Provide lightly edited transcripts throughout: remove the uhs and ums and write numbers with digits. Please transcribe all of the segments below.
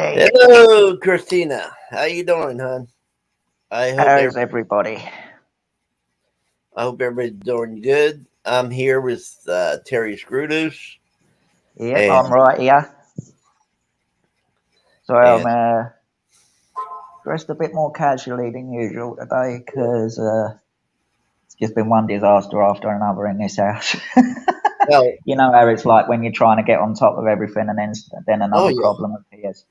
Hey, Hello, Christina. How you doing, hon? I hope how's every, everybody? I hope everybody's doing good. I'm here with Terry Scrudos, Yep, and I'm right here. So I'm and dressed a bit more casually than usual today because it's just been one disaster after another in this house. well, You know how it's like when you're trying to get on top of everything and then oh another yeah, problem appears.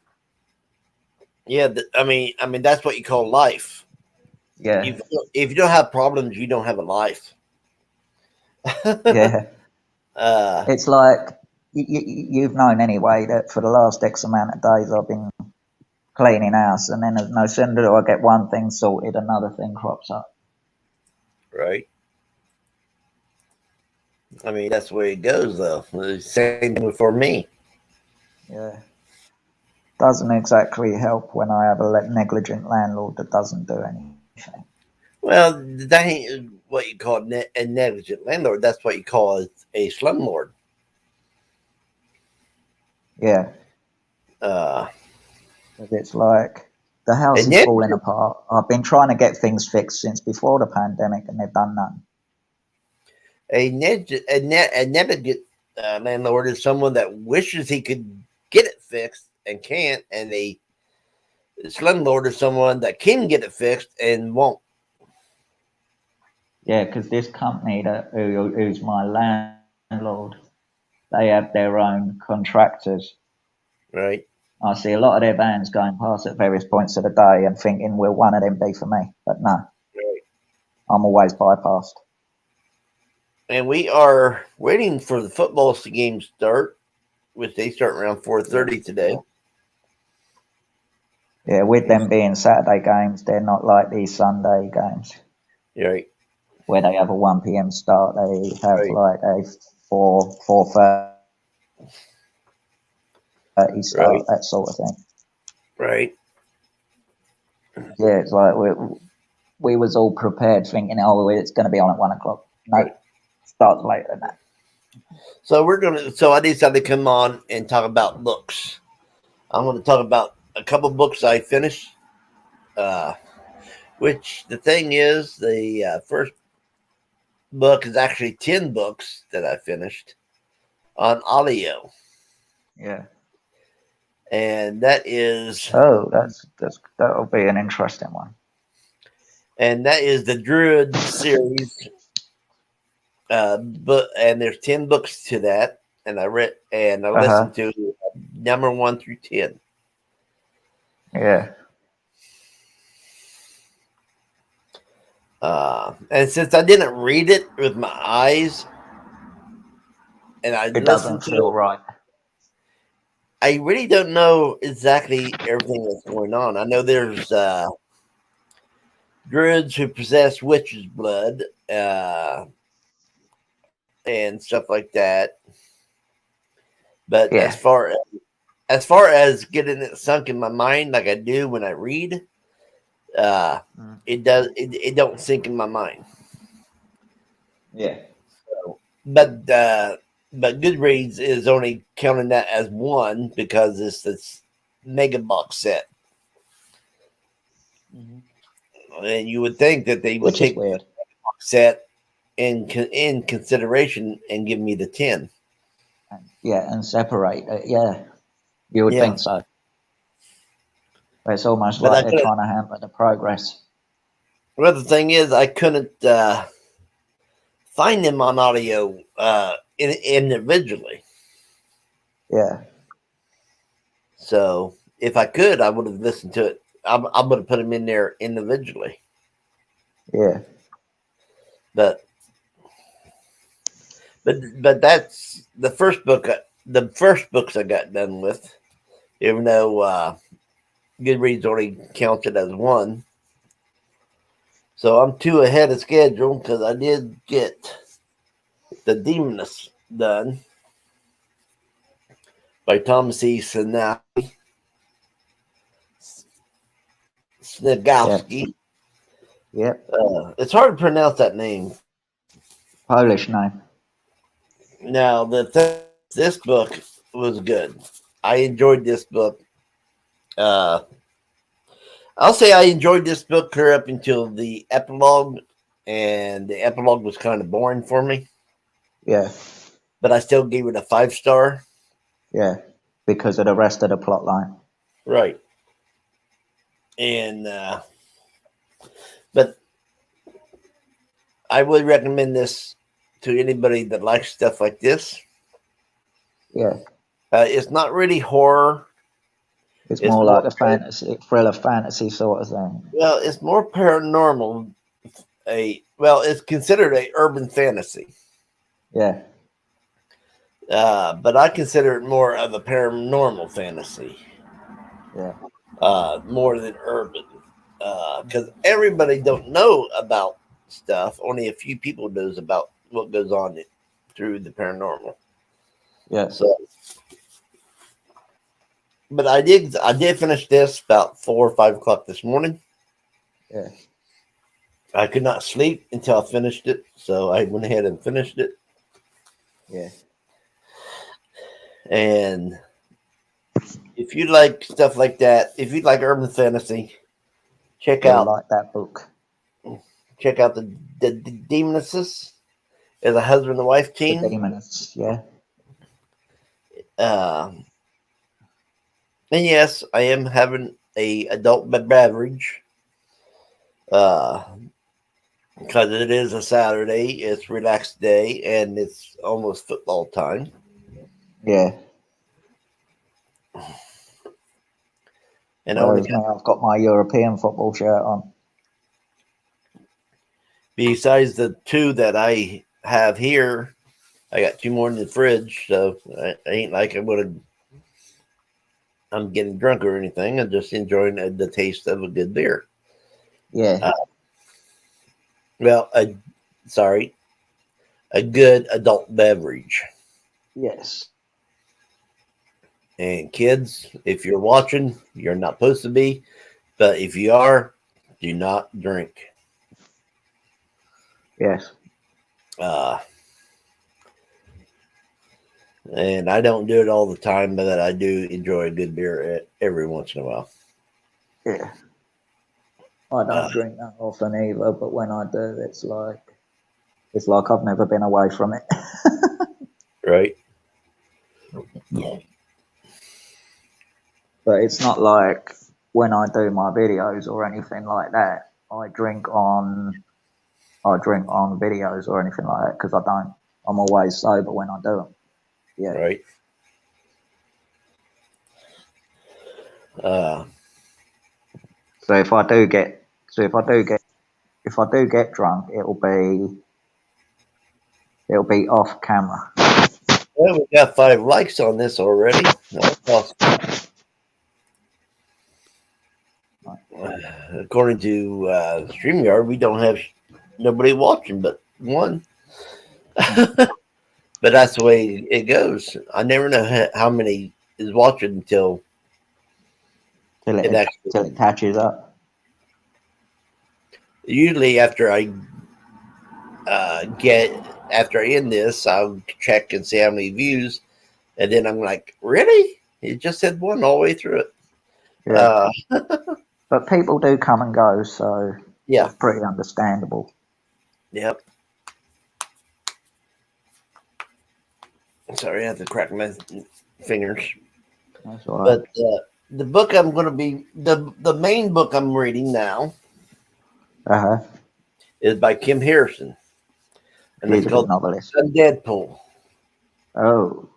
yeah. I mean that's what you call life. Yeah, If you don't have problems, you don't have a life. yeah. uh, It's like you've known anyway that for the last X amount of days I've been cleaning house, and then no sooner do I get one thing sorted, another thing crops up. right. I mean that's the way it goes, though. The same thing for me. Yeah. Doesn't exactly help when I have a negligent landlord that doesn't do anything. Well, that ain't what you call a negligent landlord. That's what you call a slumlord. Yeah, Uh, 'cause it's like the house a is falling negligent apart. I've been trying to get things fixed since before the pandemic, and they've done none. a negligent landlord is someone that wishes he could get it fixed and can't, and a slumlord is someone that can get it fixed and won't. Yeah, because this company who's my landlord, they have their own contractors. Right, I see a lot of their vans going past at various points of the day and thinking, will one of them be for me? But no, right. I'm always bypassed. And we are waiting for the football game start, which they start around four Yeah. thirty today. Yeah, with them being Saturday games, they're not like these Sunday games Right, where they have a 1 p.m. start. They have right, like a 4:30 right, start, that sort of thing. right. Yeah, it's like we was all prepared thinking, oh, it's going to be on at 1 o'clock. No, Right. starts later than that. So we're gonna. So I decided to come on and talk about books. I'm going to talk about a couple books I finished. Uh, which the thing is, the first book is actually 10 books that I finished on audio. Yeah. And that is Oh, that'll be an interesting one. the Druid series. But and there's 10 books to that, and I Uh huh. listened to number 1 through 10. Yeah. And since I didn't read it with my eyes and I It listened doesn't to feel it, right. I really don't know exactly everything that's going on. I know there's druids who possess witches' blood and stuff like that. But Yeah. as far as getting it sunk in my mind like I do when I read, uh, Mm. it don't sink in my mind. Yeah. So, but Goodreads is only counting that as one because it's this mega box set, Hmm. and you would think that they would Which is take the weird. box set in consideration and give me the 10. Yeah, and separate it. Yeah, you would Yeah, think so. But it's almost but like I they're couldn't. trying to hamper the progress. Well, the thing is, I couldn't find them on audio individually. Yeah. So if I could, I would have listened to it. I'm going to put them in there individually. Yeah. But but that's the first book. The first books I got done with, even though Goodreads only counts it as one. So I'm two ahead of schedule because I did get the Demoness done by Thomas E. Yeah. Snigowski. Yep. It's hard to pronounce that name. Polish name. Now, this book was good. I enjoyed this book. Uh, I'll say I enjoyed this book clear up until the epilogue, and the epilogue was kind of boring for me. Yeah, But I still gave it a 5 star. yeah, because of the rest of the plot line. Right. And but I would recommend this to anybody that likes stuff like this. Yeah, It's not really horror. it's It's more more like a fantasy, thriller fantasy sort of thing. well, it's more paranormal. It's considered a urban fantasy. Yeah, But I consider it more of a paranormal fantasy, yeah, more than urban, because everybody don't know about stuff. Only a few people knows about what goes on through the paranormal. yeah, So, but I did finish this about 4 or 5 o'clock this morning. yeah, I could not sleep until I finished it, so I went ahead and finished it. yeah. And if you like stuff like that, if you like urban fantasy, check You'll out like that book. the Demonesses as a husband and wife The team. Demonists. Yeah, And yes, I am having a adult beverage. Because it is a Saturday, it's relaxed day, and it's almost football time. yeah. And I want Whereas to me, I've got my European football shirt on. besides the 2 that I have here, I got 2 more in the fridge, so I ain't like I'm getting drunk or anything. I'm just enjoying the taste of a good beer. Yeah, Uh, well, sorry, a good adult beverage. yes, And kids, if you're watching, you're not supposed to be, but if you are, do not drink. yes, Uh, and I don't do it all the time, but I do enjoy a good beer every once in a while. yeah. I Uh, don't drink that often either, but when I do, it's like I've never been away from it. right? But it's not like when I do my videos or anything like that. I drink on videos or anything like that because I don't. I'm always sober when I do them. Yeah. Right. Uh, So if I do get drunk, it'll be off camera. well, we got 5 likes on this already. That's awesome. According to StreamYard, we don't have nobody watching but one. But that's the way it goes. I never know how many is watching until it actually. Till it catches up. Usually, after I end this, I'll check and see how many views, and then I'm like, really? It just said one all the way through it. Yeah. But people do come and go, so Yeah. it's pretty understandable. Yep. Sorry, I have to crack my fingers. That's all right. But the book I'm going to be the main book I'm reading now is by Kim Harrison, and He's it's a good called novelist. Deadpool. Oh,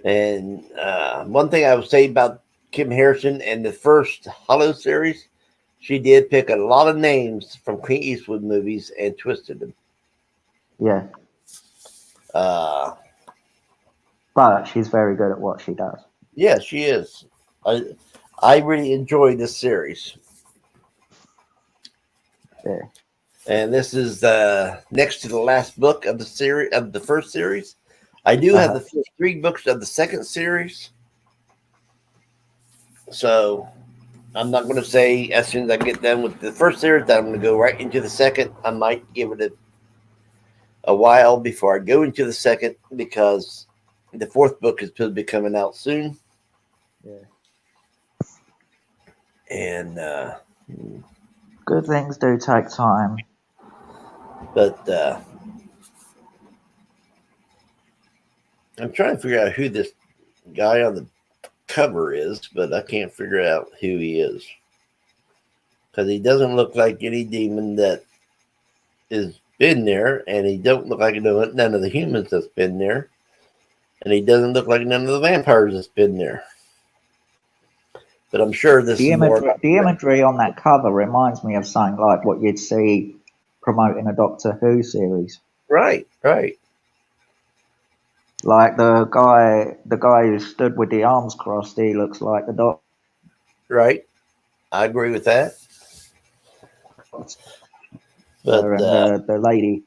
And one thing I would say about Kim Harrison and the first Hollow series, she did pick a lot of names from Clint Eastwood movies and twisted them. yeah. But she's very good at what she does. Yeah, she is. I really enjoy this series. Yeah. And this is next to the last book of the series of the first series. I do have the first 3 books of the second series, so I'm not going to say as soon as I get done with the first series that I'm going to go right into the second. I might give it a while before I go into the second because the 4th book is supposed to be coming out soon. Yeah. And Good things do take time. but I'm trying to figure out who this guy on the cover is, but I can't figure out who he is because he doesn't look like any demon that has been there, and he don't look like none of the humans that's been there, and he doesn't look like none of the vampires that's been there. But I'm sure this is more. The imagery on that cover reminds me of something like what you'd see promoting a Doctor Who series. Right. Like the guy who stood with the arms crossed, he looks like the Doctor. Right. I agree with that. But And the lady.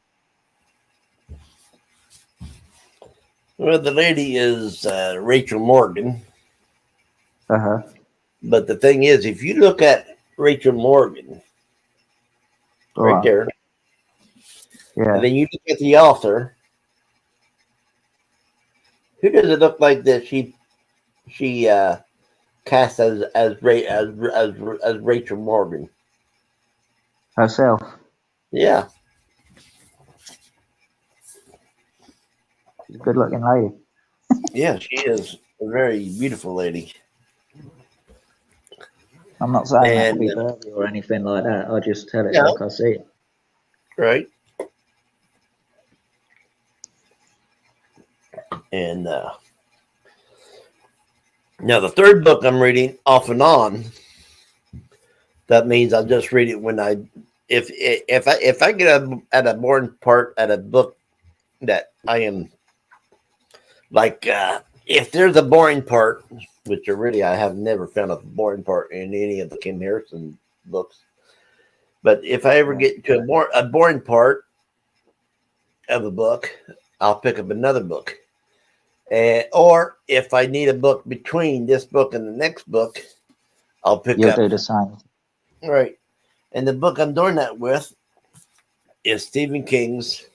Well, the lady is Rachel Morgan. Uh-huh. But the thing is, if you look at Rachel Morgan, right there, yeah, and then you look at the author, who does it look like that she cast as Rachel Morgan herself? Yeah, She's a good-looking lady. Yeah, she is a very beautiful lady. I'm not saying that to be dirty or anything like that. I just tell it like I see it. Right. And now the third book I'm reading off and on. That means I'll just read it when if I get at a boring part at a book that I am like if there's a boring part, which I have never found a boring part in any of the Kim Harrison books. But if I ever get to a boring part of a book, I'll pick up another book. Or if I need a book between this book and the next book, I'll pick up. You'll do the same. Right. And the book I'm doing that with is Stephen King's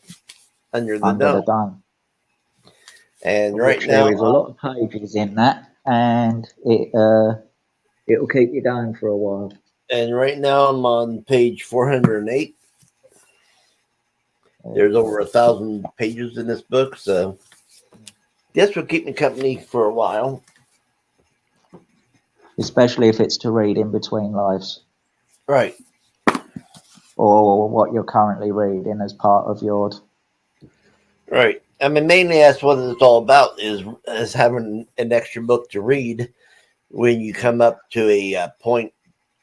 Under the Dome. And right now there is a lot of pages in that, and it'll keep you going for a while. And right now I'm on page 408. There's over 1,000 pages in this book, so this will keep me company for a while. Especially if it's to read in between lives. Right. Or what you're currently reading as part of yours. Right. I mean, mainly that's what it's all about is having an extra book to read when you come up to a point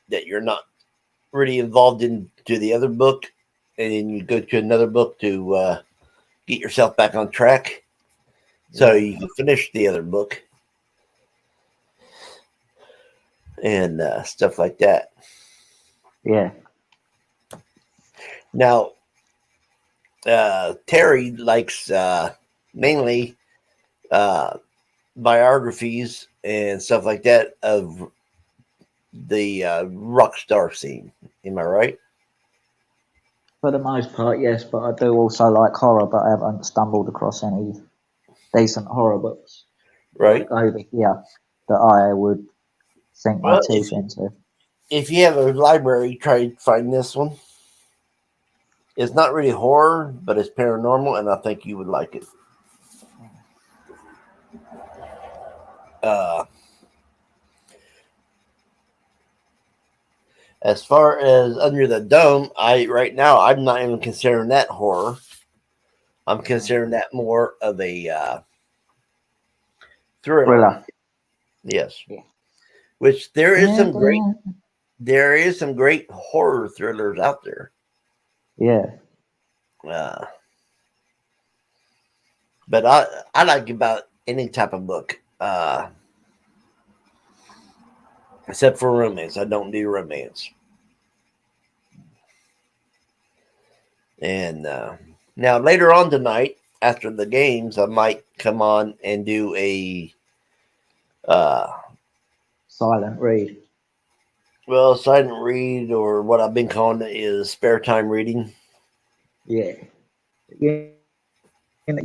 that you're not really involved into the other book, and then you go to another book to get yourself back on track so you can finish the other book and stuff like that. Yeah. Now, Terry likes mainly biographies and stuff like that of the rock star scene. Am I right? For the most part, yes, but I do also like horror, but I haven't stumbled across any decent horror books right over here that I would sink my teeth into. If you have a library, try to find this one. It's not really horror, but it's paranormal, and I think you would like it. As far as Under the Dome, right now I'm not even considering that horror. I'm considering that more of a thriller. Yes. Yeah. Which there is some great horror thrillers out there. Yeah. But I like about any type of book. Except for romance. I don't do romance. And now later on tonight, after the games, I might come on and do a silent read. Well, silent read, or what I've been calling it, is spare time reading. Yeah. You know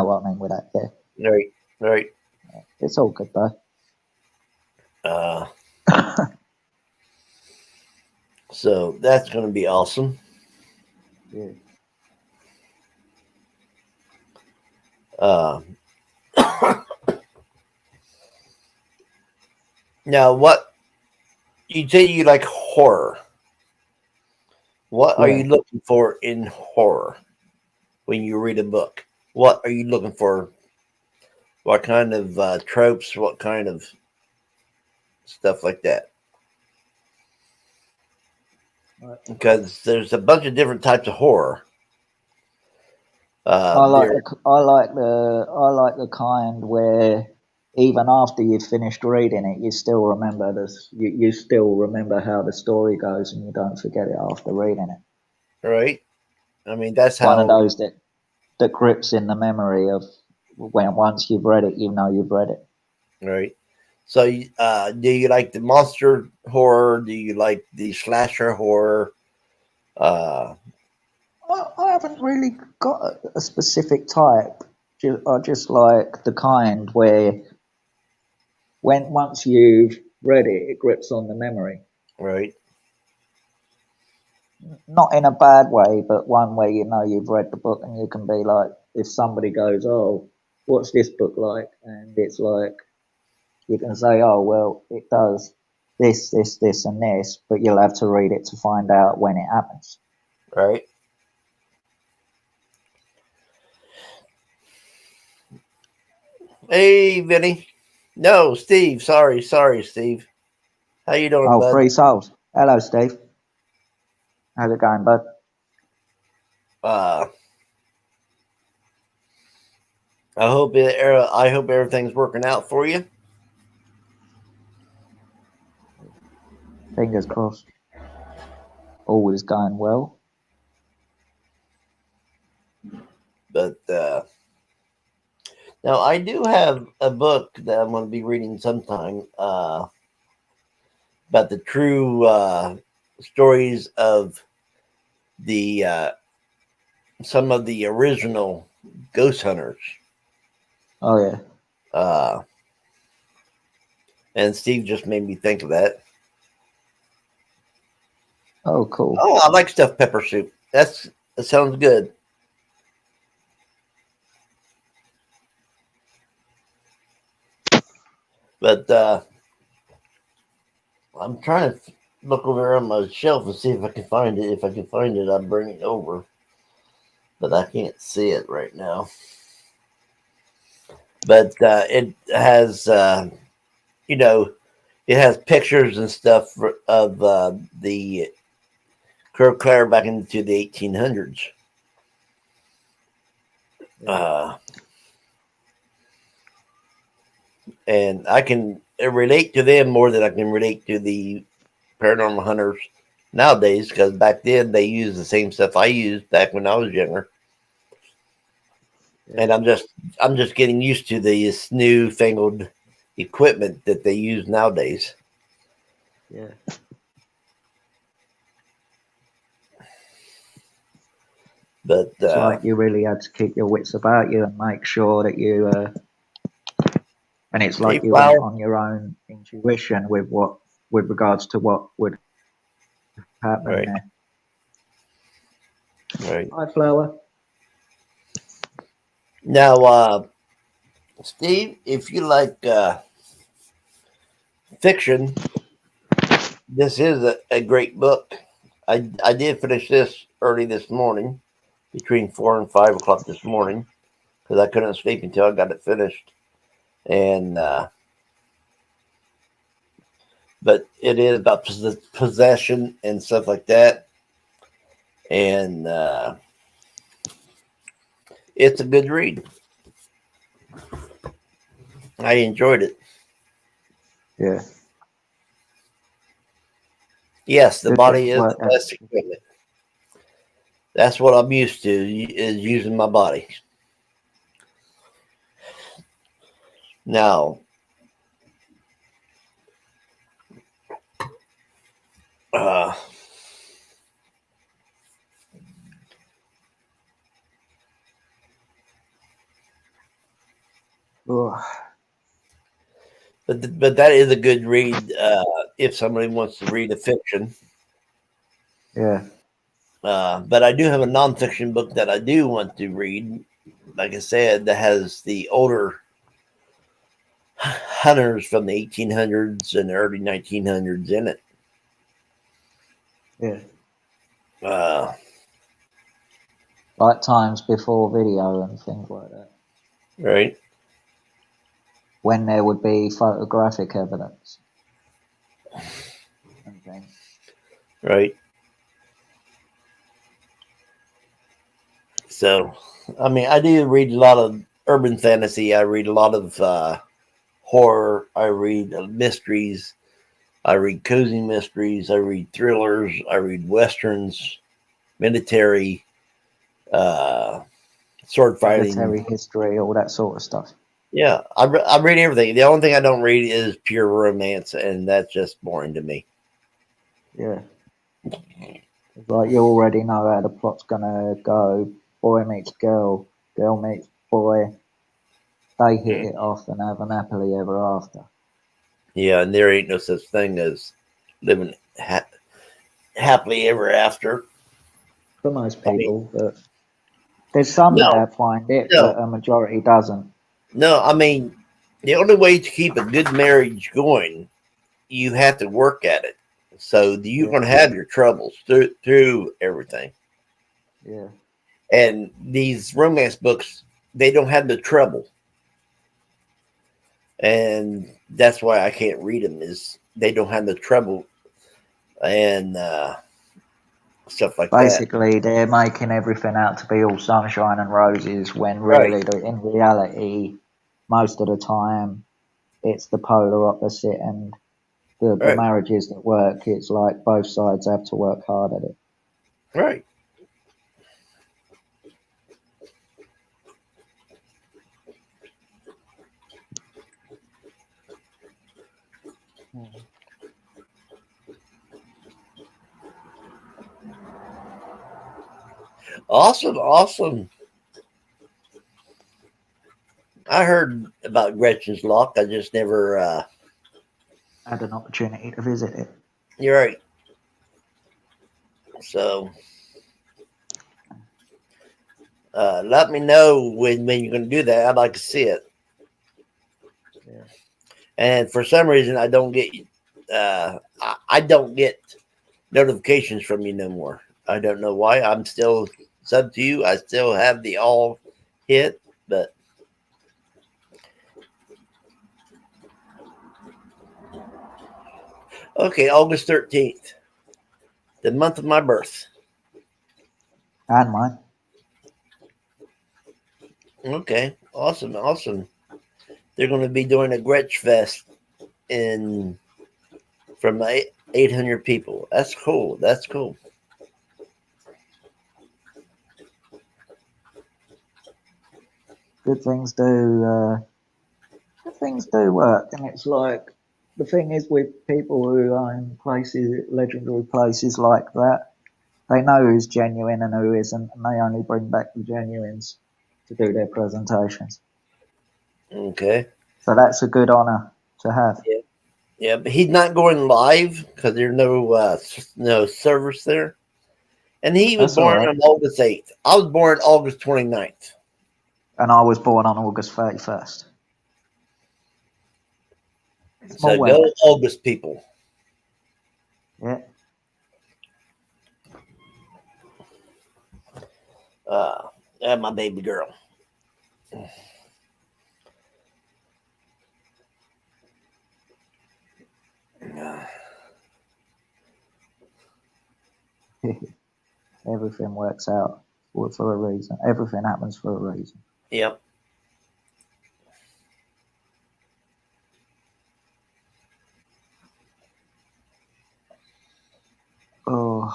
what I mean with that, yeah. Right. It's all good though. Uh, so that's going to be awesome. Yeah. Uh, now, what you say you like horror? What are Yeah. you looking for in horror when you read a book? What are you looking for? What kind of tropes? What kind of stuff like that? Right. Because there's a bunch of different types of horror. I like There, the I like the kind where even after you've finished reading it, you still remember this. You still remember how the story goes, and you don't forget it after reading it. right? I mean, that's One of how, those that grips in the memory of when once you've read it, you know you've read it. right? So, do you like the monster horror? Do you like the slasher horror? Uh, I haven't really got a specific type. I just like the kind where when once you've read it, it grips on the memory. right, Not in a bad way, but one where you know you've read the book and you can be like, if somebody goes, "Oh, what's this book like?" and it's like you can say, "Oh, well, it does this, this, this, and this," but you'll have to read it to find out when it happens. right. Hey, Vinny. No, Steve. Sorry, Steve. How you doing, Oh, bud? free souls. Hello, Steve. How's it going, bud? Uh, I hope everything's working out for you. Fingers crossed. All is going well. But now I do have a book that I'm going to be reading sometime about the true stories of the some of the original ghost hunters. Oh yeah. Uh, and Steve just made me think of that. Oh, cool. Oh, I like stuffed pepper soup. That sounds good. But I'm trying to look over on my shelf and see if I can find it. If I can find it, I'll bring it over. But I can't see it right now. But it has, you know, it has pictures and stuff of the Crow Clare back into the 1800s. Yeah. Uh, and I can relate to them more than I can relate to the paranormal hunters nowadays because back then they used the same stuff I used back when I was younger. Yeah. And I'm just getting used to this newfangled equipment that they use nowadays. Yeah. But It's like you really had to keep your wits about you and make sure that you. And it's hey, like you went flower, on your own intuition with regards to what would happen right, there. right. Hi, Flower. Now, Steve, if you like fiction, this is a great book. I did finish this early this morning, between 4 and 5 o'clock this morning, because I couldn't sleep until I got it finished. And but it is about possession and stuff like that. And it's a good read. I enjoyed it. Yeah. Yes, the Good body is work. the best equipment. That's what I'm used to is using my body. Now, uh, Oh, but that is a good read if somebody wants to read a fiction. Yeah. But I do have a nonfiction book that I do want to read. Like I said, that has the older hunters from the 1800s and early 1900s in it. Yeah. Uh, Like times before video and things like that, right, when there would be photographic evidence and things. right. So, I mean, I do read a lot of urban fantasy. I read a lot of horror. I read mysteries. I read cozy mysteries. I read thrillers. I read westerns, military, uh, sword fighting. Military history, all that sort of stuff. Yeah, I read everything. The only thing I don't read is pure romance, and that's just boring to me. Yeah. It's like you already know how the plot's gonna go. Boy meets girl, girl meets boy. They hit it off and have an happily ever after. Yeah, and there ain't no such thing as living happily ever after. For most I mean, people, but there's some no, that find it, no, but a majority doesn't. no. I mean, the only way to keep a good marriage going, you have to work at it. So you're Yeah, going to have your troubles through everything. yeah. And these romance books, they don't have the trouble, and that's why I can't read them. Is they don't have the trouble and stuff like that. Basically, they're making everything out to be all sunshine and roses when Right, really, in reality, most of the time, it's the polar opposite. And the right, marriages that work, it's like both sides have to work hard at it. right. Awesome, awesome. I heard about Gretchen's Lock. I just never. Had an opportunity to visit it. You're right. So let me know when you're going to do that. I'd like to see it. Yeah. And for some reason, I don't get. I don't get notifications from you no more. I don't know why. I'm still sub to you. I still have the all hit, but okay. August 13th, the month of my birth. And mine. Okay, awesome, awesome. They're going to be doing a Gretsch Fest in from 800 people. That's cool. That's cool. Good things do. Good things do work, and it's like the thing is with people who own places, legendary places like that, they know who's genuine and who isn't, and they only bring back the genuines to do their presentations. Okay. So that's a good honor to have. Yeah. Yeah, but he's not going live because there's no service there. And he was That's all born right. on August 8th. I was born August 29th. And I was born on August 31st. Small So go world. August, people. Yeah. And my baby girl. Everything works out for a reason. Everything happens for a reason. Yep. Oh,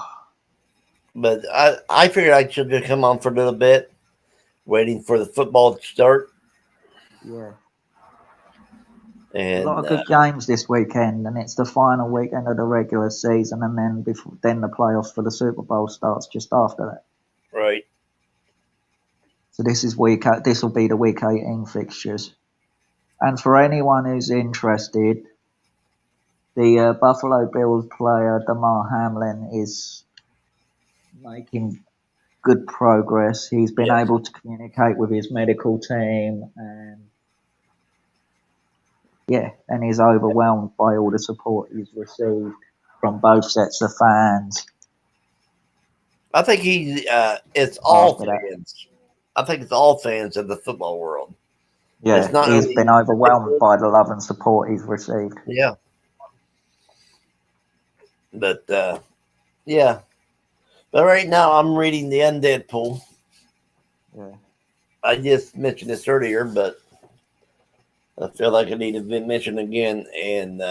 But I figured I should just come on for a little bit, waiting for the football to start. yeah. A lot And of good games this weekend, and it's the final weekend of the regular season, and then the playoffs for the Super Bowl starts just after that. right. So this will be the week 18 fixtures. And for anyone who's interested, the Buffalo Bills player Damar Hamlin is making good progress. He's been Yes. able to communicate with his medical team, and he's overwhelmed by all the support he's received from both sets of fans. I think it's all After that, fans. I think it's all fans of the football world. It's yeah, not he's only been overwhelmed by the love and support he's received. yeah, but yeah. But right now I'm reading The Undead Pool. Yeah. I just mentioned this earlier, but I feel like I need to mention again. And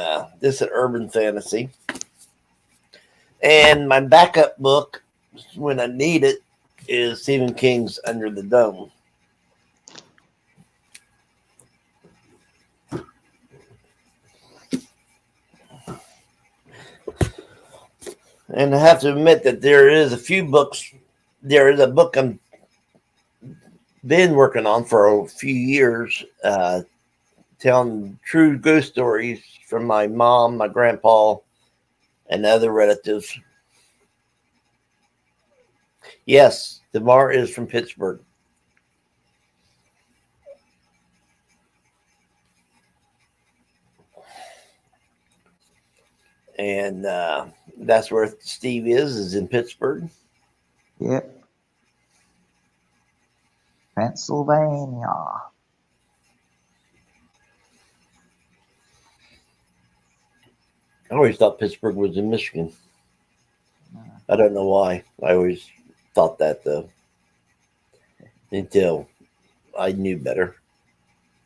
this is an urban fantasy. And my backup book, when I need it, is Stephen King's Under the Dome. And I have to admit that there is a few books. There is a book I'm been working on for a few years, telling true ghost stories from my mom, my grandpa, and other relatives. Yes, Damar is from Pittsburgh. And that's where Steve is in Pittsburgh. Yep. Pennsylvania. I always thought Pittsburgh was in Michigan. I don't know why. I always thought that, though, until I knew better.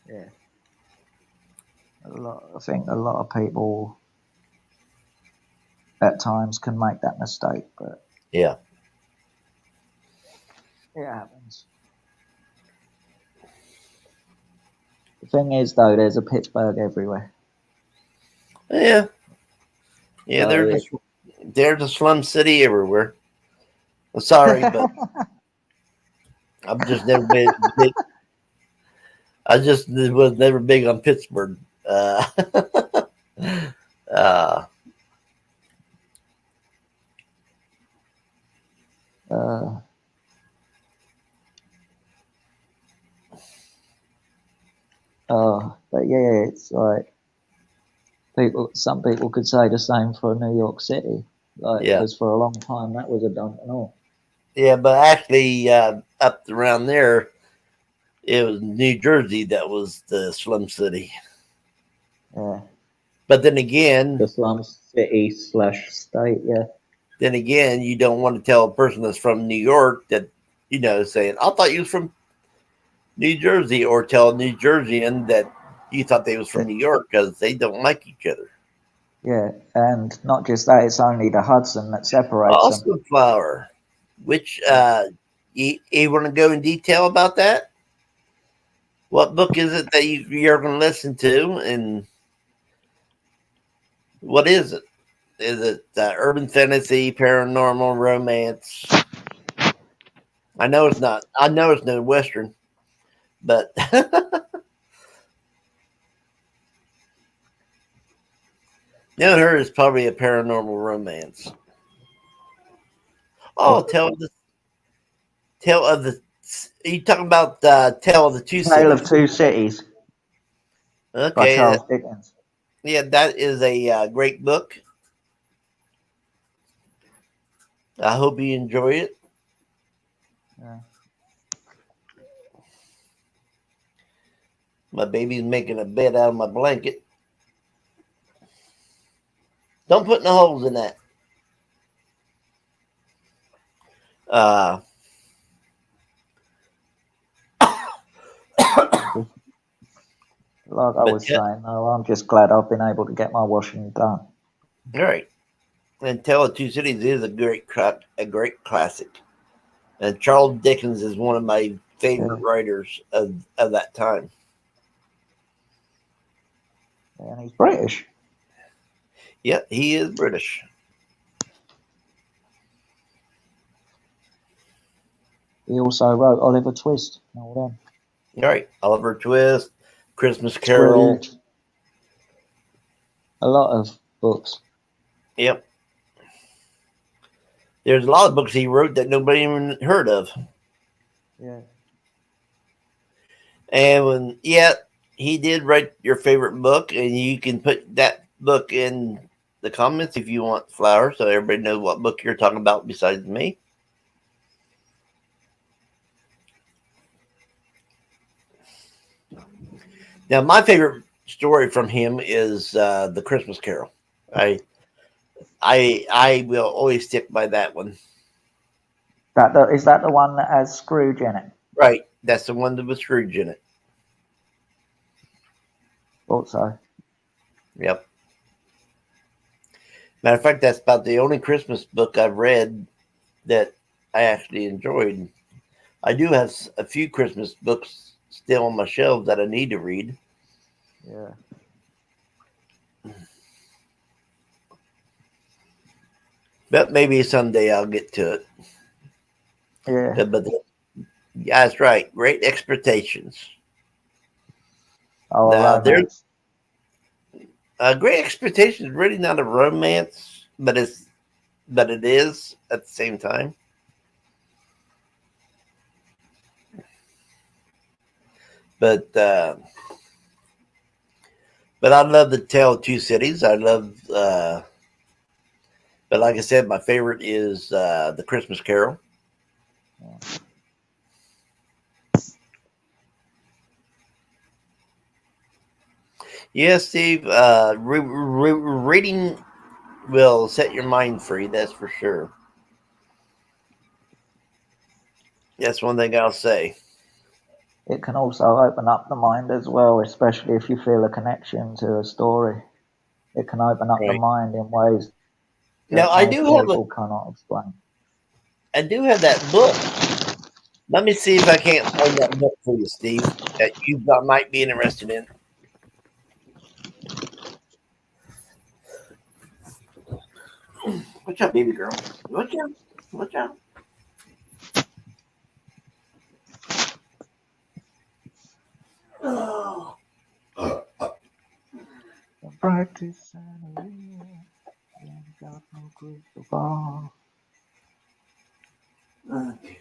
Yeah. I think a lot of people at times can make that mistake, but Yeah. it happens. The thing is, though, there's a Pittsburgh everywhere. Yeah. Yeah, So there's a slum city everywhere. I'm sorry, but I've just never been big. I just was never big on Pittsburgh. Uh, uh, but yeah, it's like some people could say the same for New York City, like yeah, because for a long time that was a dump and all. yeah, but actually, up around there, it was New Jersey that was the slum city. Yeah, But then again, the slum city / state. Yeah, you don't want to tell a person that's from New York that saying, "I thought you was from New Jersey," or tell a New Jerseyan that you thought they was from New York, because they don't like each other. yeah, and not just that; it's only the Hudson that separates them. Austin Flower, which you want to go in detail about that? What book is it that you're going to listen to, and what is it? Is it urban fantasy, paranormal, romance? I know it's not. I know it's no Western, but knowing her is probably a paranormal romance. Oh, tale of the. Are you talking about Tale of the Two Tale of Cities? Two Cities by Okay, Charles Dickens. yeah, that is a great book. I hope you enjoy it. Yeah. My baby's making a bed out of my blanket. Don't put no holes in that. Uh, Like I but was saying, though, I'm just glad I've been able to get my washing done. all right. And Tale of Two Cities is a great classic. And Charles Dickens is one of my favorite Yeah. writers of that time. And he's British. Yeah, he is British. He also wrote Oliver Twist and all them. All right. Oliver Twist, Christmas Carol. Scrooge. A lot of books. Yep. There's a lot of books he wrote that nobody even heard of. Yeah. And he did write your favorite book, and you can put that book in the comments if you want, Flower, so everybody knows what book you're talking about besides me. Now, my favorite story from him is the Christmas Carol. I will always stick by that one. Is that the one that has Scrooge in it? Right, that's the one that was Scrooge in it. Thought so. Yep. Matter of fact, that's about the only Christmas book I've read that I actually enjoyed. I do have a few Christmas books still on my shelves that I need to read. Yeah. But maybe someday I'll get to it. Yeah. But yeah, that's right. Great Expectations. Oh, Now, romance. Great Expectations is really not a romance, but it is at the same time. But I love the Tale of Two Cities. I love, but like I said, my favorite is the Christmas Carol. Yeah. Yes, Steve. Reading will set your mind free. That's for sure. That's one thing I'll say. It can also open up the mind as well, especially if you feel a connection to a story. It can open up the Right. mind in ways Now, that most people cannot explain. I do have that book. Let me see if I can't find that book for you, Steve, that you might be interested in. Watch out, baby girl. Watch out. Watch out. Oh. Practice and got no crystal ball. Okay.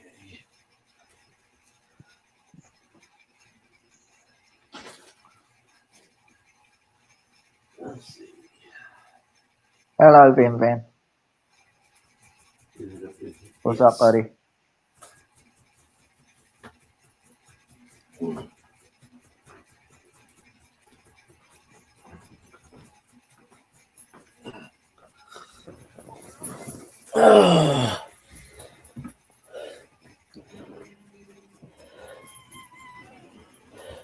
Let's see. Hello, Vin. What's up, buddy?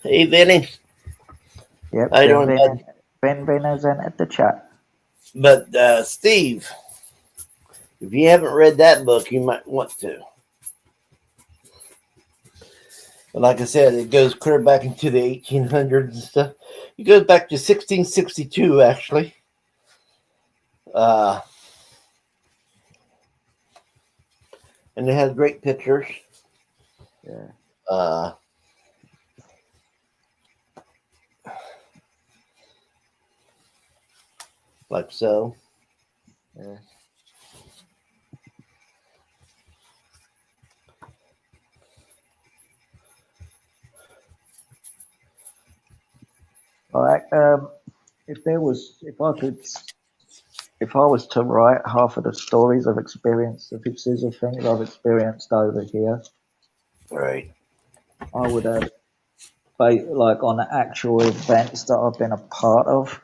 Hey, Vinny. Yep, I don't know. Vin has entered the chat. But, Steve, if you haven't read that book, you might want to. But like I said, it goes clear back into the 1800s and stuff. It goes back to 1662, actually. And it has great pictures. Yeah. Like so. Yeah. All right. If I was to write half of the stories I've experienced, the pieces of things I've experienced over here, Right. I would have like on the actual events that I've been a part of.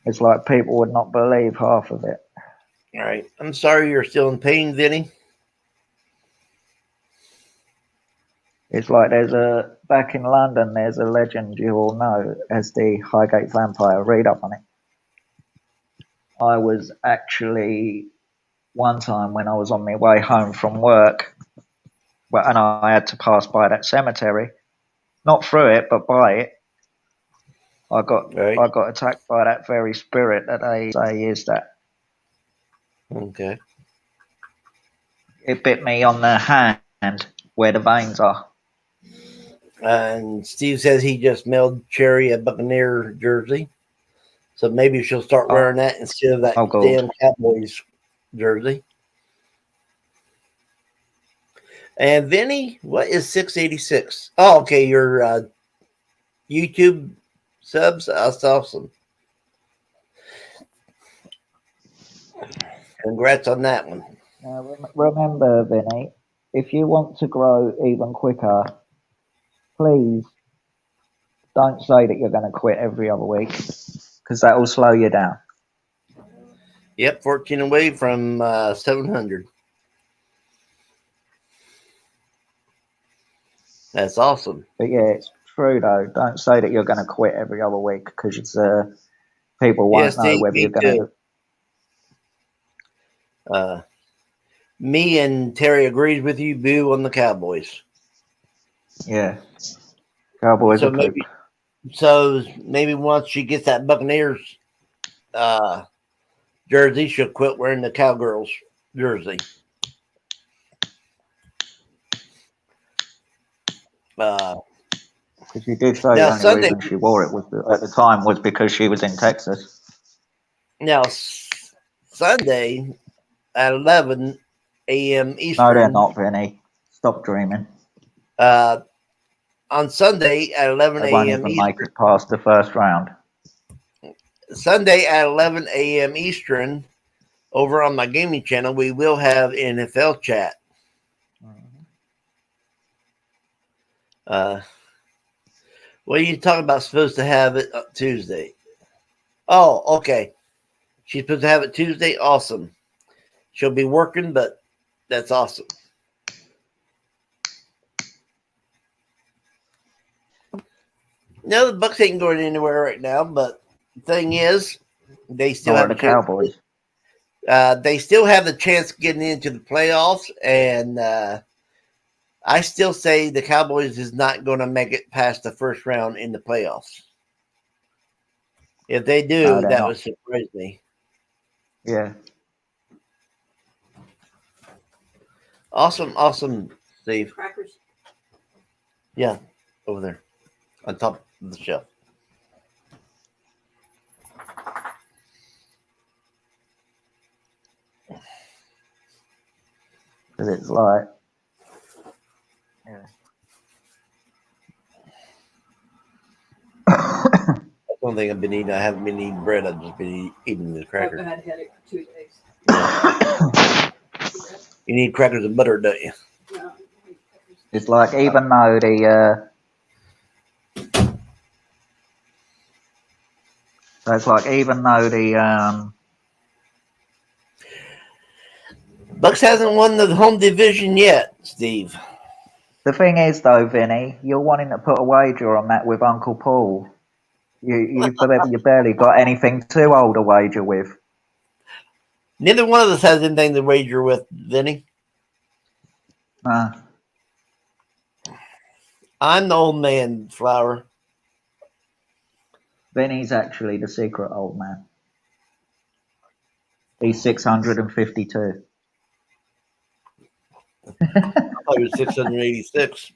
It's like people would not believe half of it. All right. I'm sorry you're still in pain, Vinny. It's like back in London, there's a legend you all know as the Highgate Vampire. Read up on it. I was actually one time when I was on my way home from work, and I had to pass by that cemetery, not through it, but by it. I got attacked by that very spirit that they say is that. Okay. It bit me on the hand where the veins are. And Steve says he just mailed Cherry a Buccaneer jersey. So maybe she'll start wearing that instead of that damn Cowboys jersey. And Vinny, what is 686? Oh, okay, your YouTube subs. That's awesome. Congrats on that one. Now, remember, Vinny, if you want to grow even quicker, please don't say that you're going to quit every other week, because that will slow you down. Yep, 14 away from 700. That's awesome. But yeah, it's true though. Don't say that you're going to quit every other week, because it's people won't know whether you're going to. Me and Terry agrees with you. Boo on the Cowboys. Yeah, Cowboys are poop. So maybe once she gets that Buccaneers jersey, she'll quit wearing the Cowgirls jersey. Because she did say the only reason she wore it was at the time was because she was in Texas. Now Sunday at 11 a.m. Eastern. No, they're not, Vinny. Stop dreaming. On Sunday at 11 a.m. They won't even make it past the first round. Sunday at 11 a.m. Eastern, over on my gaming channel, we will have NFL chat. What are you talking about? Supposed to have it Tuesday? Oh, okay. She's supposed to have it Tuesday. Awesome. She'll be working, but that's awesome. No, the Bucks ain't going anywhere right now. But the thing is, they still have the Cowboys. They still have the chance of getting into the playoffs, and I still say the Cowboys is not going to make it past the first round in the playoffs. If they do, that would surprise me. Yeah. Awesome, Steve. Crackers. Yeah, over there on top of the shelf. Because it's like, yeah. That's one thing I've been eating. I haven't been eating bread. I've just been eating the crackers. I had a headache for 2 days. You need crackers and butter, don't you? No. It's like, even though the Bucks hasn't won the home division yet, Steve. The thing is, though, Vinny, you're wanting to put a wager on that with Uncle Paul. You barely got anything to hold a wager with. Neither one of us has anything to wager with, Vinny. I'm the old man, Flower. Vinny's actually the secret old man. He's 652. I thought he was 686.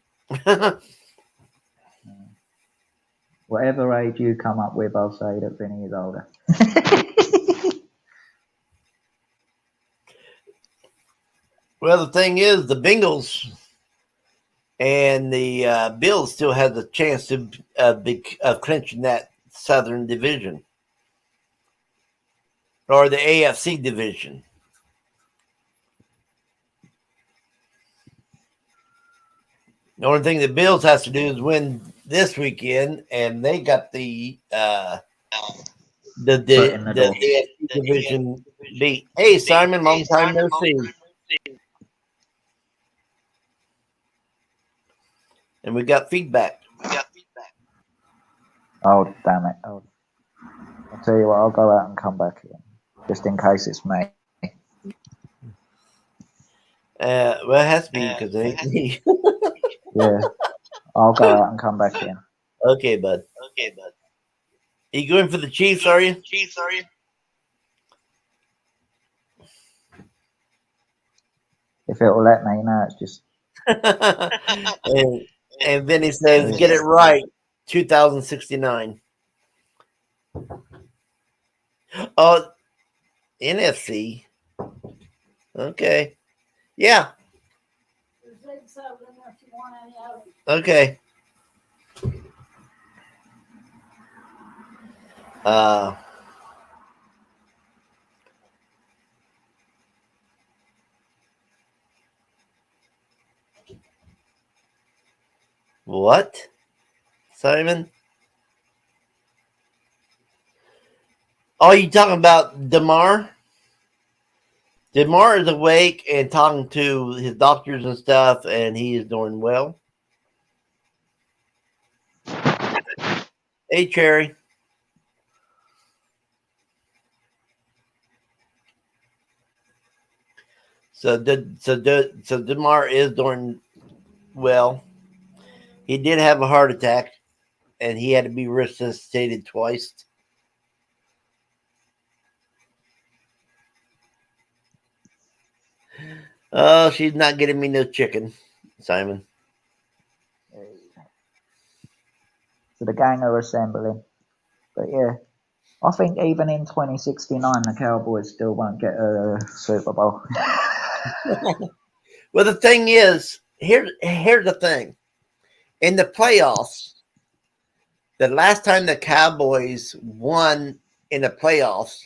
Whatever age you come up with, I'll say that Vinny is older. Well, the thing is, the Bengals and the Bills still have the chance of clinching that Southern Division or the AFC Division. The only thing the Bills has to do is win this weekend, and they got the AFC Division beat. Hey, Simon, long time no see. And we got feedback. Oh, damn it. I'll tell you what, I'll go out and come back again, just in case it's me. Well, it has to be because it ain't me. Yeah, I'll go out and come back in. Okay, bud. You going for the Chiefs, are you? If it'll let me, no, it's just... And then he says, "Get it right, 2069." Oh, NFC. Okay. Yeah. Okay. Uh, what? Simon? Oh, you talking about Damar? Damar is awake and talking to his doctors and stuff, and he is doing well. Hey, Cherry. So Damar is doing well. He did have a heart attack, and he had to be resuscitated twice. Oh, she's not getting me no chicken, Simon. So the gang are assembling. But yeah, I think even in 2069, the Cowboys still won't get a Super Bowl. Well, the thing is, here's the thing. In the playoffs, the last time the Cowboys won in the playoffs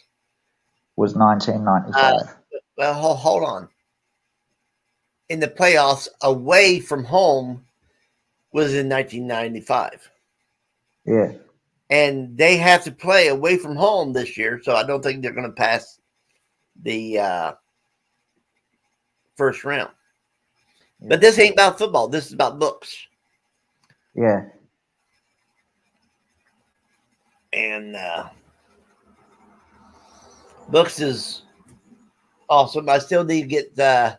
was 1995. Well, hold on. In the playoffs, away from home, was in 1995. Yeah. And they have to play away from home this year, so I don't think they're going to pass the first round. Yeah. But this ain't about football. This is about books. Yeah. And books is awesome. I still need to get the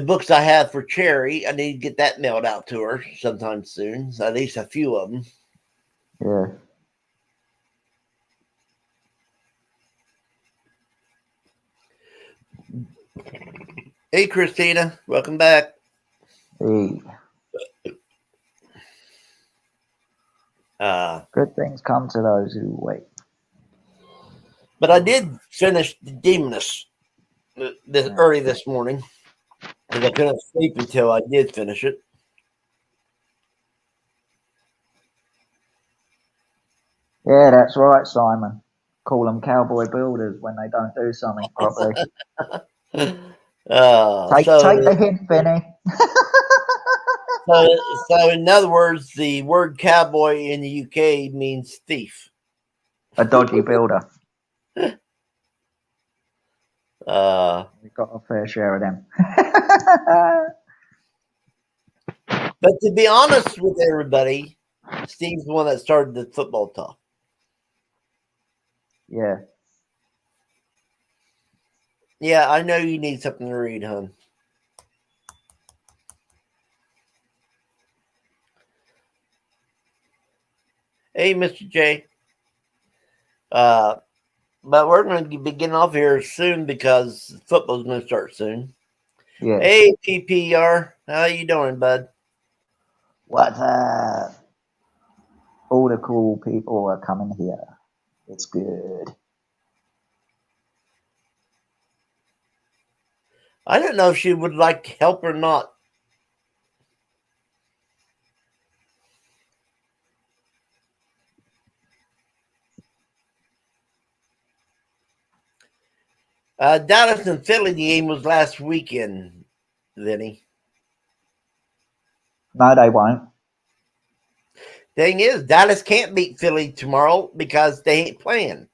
books I have for Cherry. I need to get that mailed out to her sometime soon. So at least a few of them. Yeah. Hey, Christina. Welcome back. Hey. Good things come to those who wait. But I did finish the Demoness early this morning because I couldn't sleep until I did finish it. Yeah, that's right, Simon. Call them cowboy builders when they don't do something properly. Take the hint, Vinny. So, in other words, the word cowboy in the UK means thief. A dodgy builder. We've got a fair share of them. But to be honest with everybody, Steve's the one that started the football talk. Yeah. Yeah, I know you need something to read, hon. Hey, Mr. J. But we're going to be getting off here soon because football's going to start soon. Yeah. Hey, PPR. How you doing, bud? What's up? All the cool people are coming here. It's good. I don't know if she would like help or not. Dallas and Philly game was last weekend, Vinny. No, they won't. Thing is, Dallas can't beat Philly tomorrow because they ain't playing.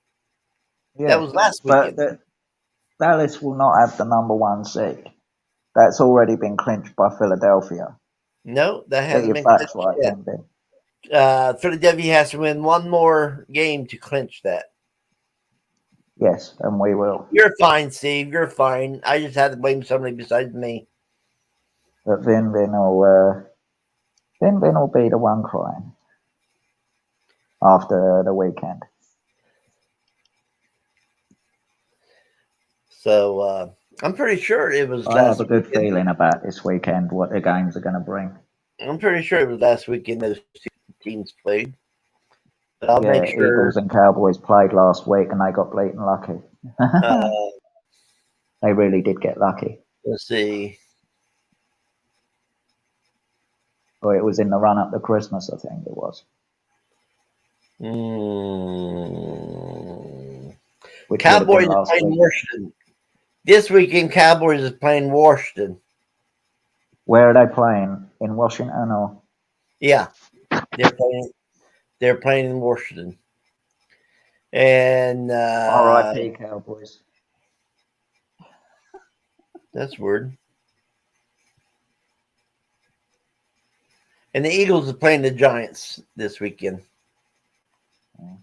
Yeah, that was last weekend. But Dallas will not have the number 1 seed. That's already been clinched by Philadelphia. No, that hasn't been clinched yet. Philadelphia has to win one more game to clinch that. Yes, and we will. You're fine, Steve. You're fine. I just had to blame somebody besides me. But Vin will be the one crying after the weekend. So I'm pretty sure it was. I have a good feeling about this weekend, what the games are going to bring. I'm pretty sure it was last weekend those two teams played. But I'll Yeah, make sure. Eagles and Cowboys played last week and they got beaten lucky. Uh, They really did get lucky. let's see. Or it was in the run up to Christmas, I think it was. Which would have been Cowboys are last playing week. Washington. This weekend, Cowboys is playing Washington. Where are they playing? In Washington or? Yeah, they're playing. They're playing in Washington. And R.I.P. Cowboys. that's weird. And the Eagles are playing the Giants this weekend. Yeah.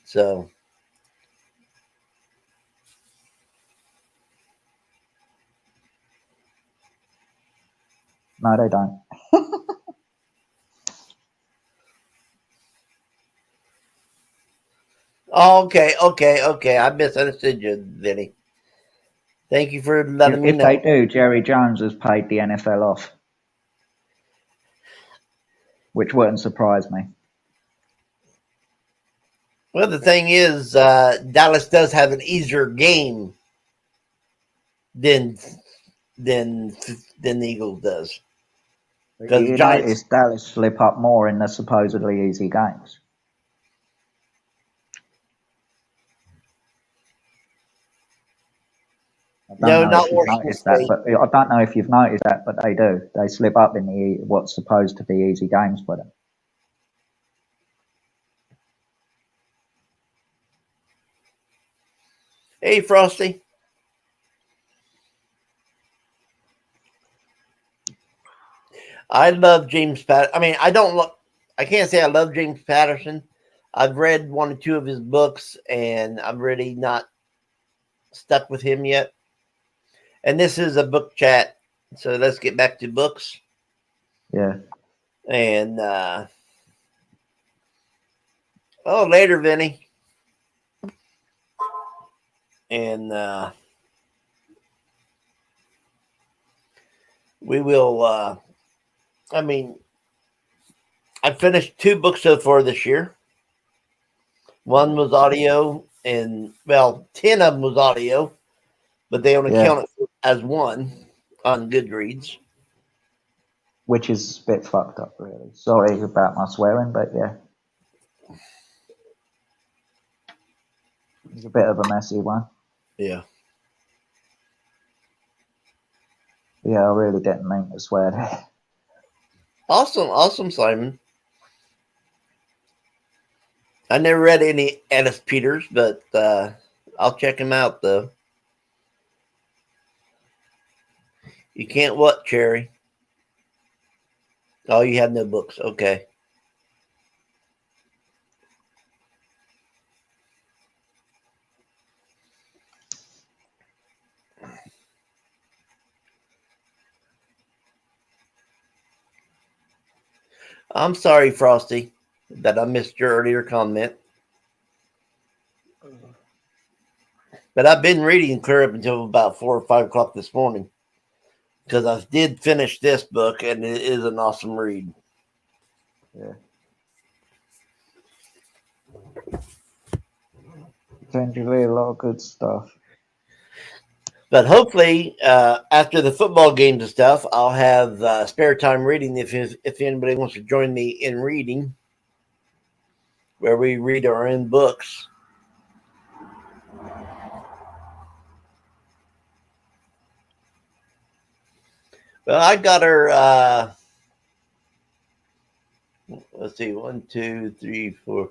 So No, they don't. okay. I misunderstood you, Vinny. Thank you for letting me If they know. do, Jerry Jones has paid the NFL off, which wouldn't surprise me. Well, the thing is, Dallas does have an easier game than than the Eagles does. Because the You Giants. notice Dallas slip up more in the supposedly easy games. I don't No, know not if you've Washington noticed that, State. but I don't know if you've noticed that, but they do. They slip up in the what's supposed to be easy games for them. Hey, Frosty. I love James Pat. I mean, I don't look. I can't say I love James Patterson. I've read one or two of his books, and I'm really not stuck with him yet. And this is a book chat, so let's get back to books. Yeah. And later, Vinny. And we will. I mean, I finished 2 books so far this year. One was audio, and 10 of them was audio, but they only count it as one on Goodreads. Which is a bit fucked up, really. Sorry about my swearing, but yeah. It's a bit of a messy one. Yeah. Yeah, I really didn't mean to swear there. Awesome, Simon. I never read any Ellis Peters, but I'll check him out, though. You can't what, Cherry? Oh, you have no books. Okay. I'm sorry, Frosty, that I missed your earlier comment. But I've been reading clear up until about 4 or 5 o'clock this morning. Because I did finish this book, and it is an awesome read. Yeah. Potentially a lot of good stuff. But hopefully, after the football games and stuff, I'll have spare time reading if anybody wants to join me in reading, where we read our own books. Well, I got her. Let's see, 1, 2, 3, 4.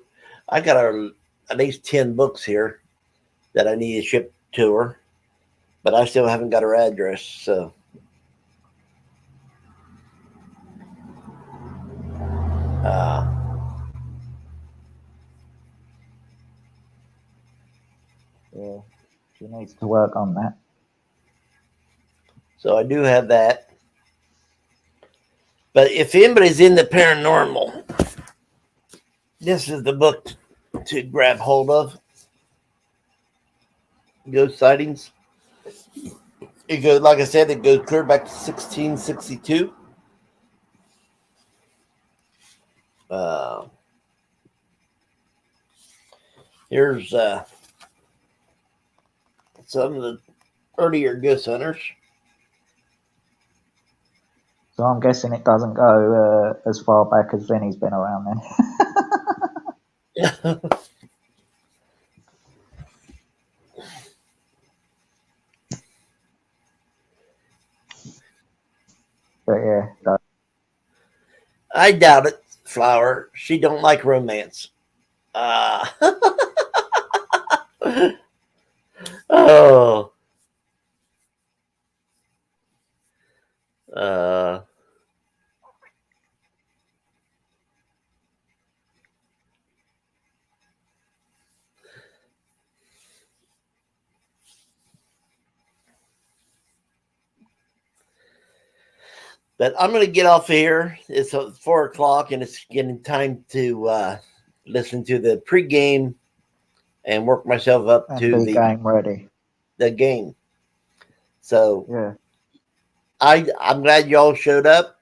I got her at least 10 books here that I need to ship to her, but I still haven't got her address. So, Yeah, she needs to work on that. So I do have that. But if anybody's in the paranormal, this is the book to grab hold of. Ghost sightings. It goes, like I said, it goes clear back to 1662. Uh, here's some of the earlier Ghost Hunters. So I'm guessing it doesn't go as far back as Vinny's been around then. But yeah, I doubt it, Flower. She don't like romance. Uh, oh. Uh, but I'm going to get off here. It's 4 o'clock, and it's getting time to listen to the pregame and work myself up and to be game ready. the game. So Yeah. I'm glad you all showed up.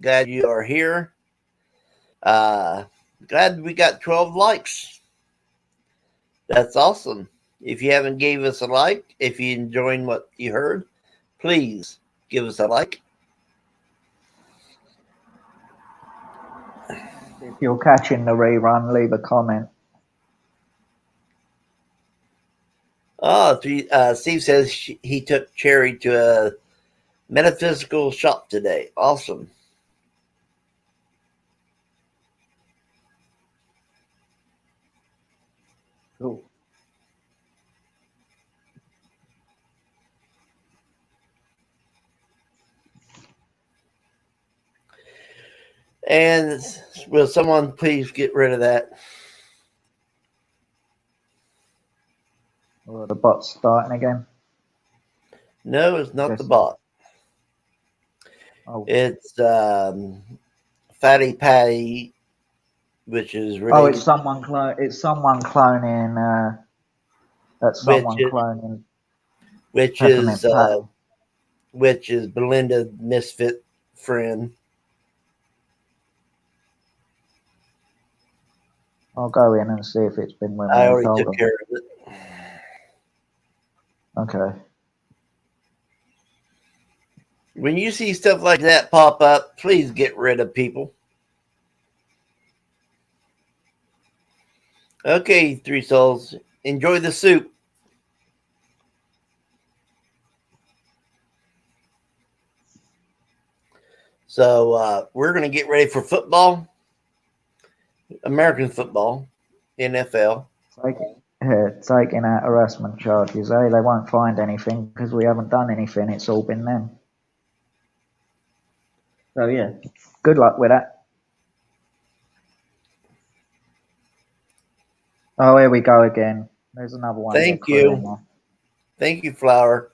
Glad you are here. Glad we got 12 likes. That's awesome. If you haven't gave us a like, if you enjoyed what you heard, please give us a like. If you're catching the rerun, leave a comment. Oh, Steve says he took Cherry to a metaphysical shop today. Awesome. Cool. And will someone please get rid of that? Well, the bot's starting again. No, it's not Yes. the bot. Oh, It's Fatty Patty, which is really. oh, it's someone cloning. That's someone cloning which Peppermint is Patty. which is Belinda Misfit friend. I'll go in and see if it's been removed. I already took care of it. Okay. When you see stuff like that pop up, please get rid of people. Okay, Three Souls. Enjoy the soup. So we're going to get ready for football. American football. NFL. Taking out harassment charges, eh? They won't find anything because we haven't done anything. It's all been them. So yeah, good luck with that. Oh, here we go again. There's another one. Thank you. Thank you, Flower.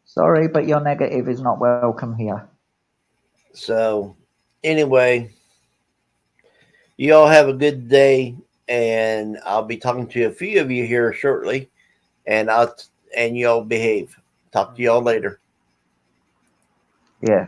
Sorry, but your negative is not welcome here. So, anyway, you all have a good day, and I'll be talking to a few of you here shortly, and you all behave. Talk to you all later. Yeah.